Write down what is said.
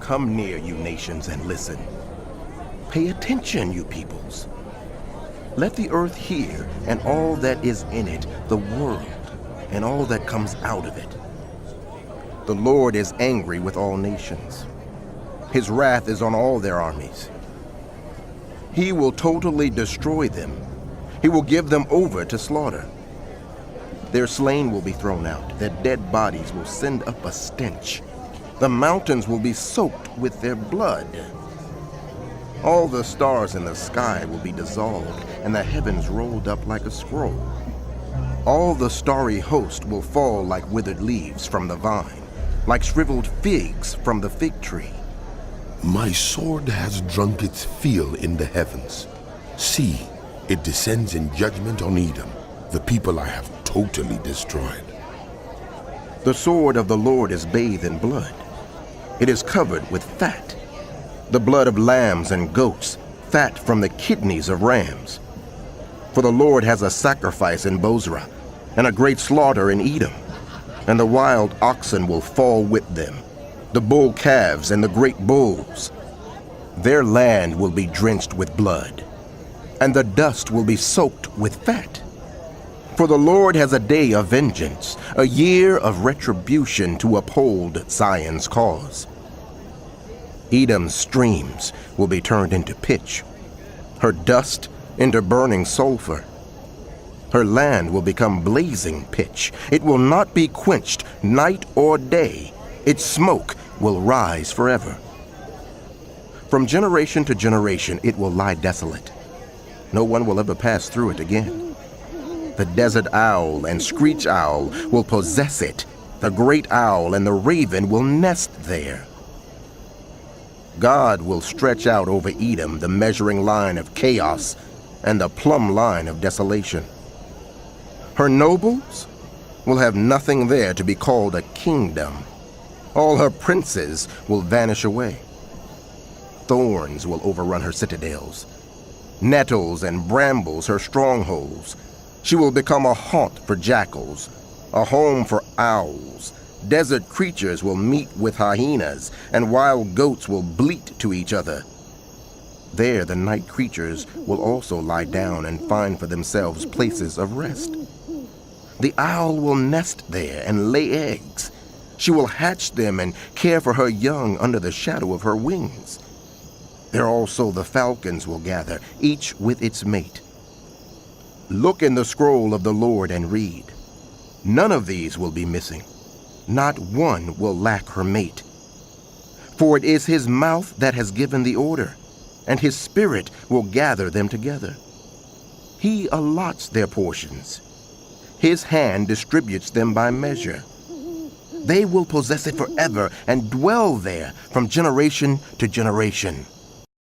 Come near, you nations, and listen. Pay attention, you peoples. Let the earth hear, and all that is in it, the world, and all that comes out of it. The Lord is angry with all nations. His wrath is on all their armies. He will totally destroy them. He will give them over to slaughter. Their slain will be thrown out. Their dead bodies will send up a stench. The mountains will be soaked with their blood. All the stars in the sky will be dissolved, and the heavens rolled up like a scroll. All the starry host will fall like withered leaves from the vine, like shriveled figs from the fig tree. My sword has drunk its fill in the heavens. See, it descends in judgment on Edom, the people I have totally destroyed. The sword of the Lord is bathed in blood. It is covered with fat, the blood of lambs and goats, fat from the kidneys of rams. For the Lord has a sacrifice in Bozrah, and a great slaughter in Edom, and the wild oxen will fall with them, the bull calves and the great bulls. Their land will be drenched with blood, and the dust will be soaked with fat. For the Lord has a day of vengeance, a year of retribution to uphold Zion's cause. Edom's streams will be turned into pitch, her dust into burning sulfur. Her land will become blazing pitch. It will not be quenched night or day. Its smoke will rise forever. From generation to generation it will lie desolate. No one will ever pass through it again. The desert owl and screech owl will possess it. The great owl and the raven will nest there. God will stretch out over Edom the measuring line of chaos and the plumb line of desolation. Her nobles will have nothing there to be called a kingdom. All her princes will vanish away. Thorns will overrun her citadels, nettles and brambles her strongholds. She will become a haunt for jackals, a home for owls. Desert creatures will meet with hyenas, and wild goats will bleat to each other. There the night creatures will also lie down and find for themselves places of rest. The owl will nest there and lay eggs. She will hatch them and care for her young under the shadow of her wings. There also the falcons will gather, each with its mate. Look in the scroll of the Lord and read. None of these will be missing. Not one will lack her mate. For it is his mouth that has given the order, and his spirit will gather them together. He allots their portions. His hand distributes them by measure. They will possess it forever and dwell there from generation to generation.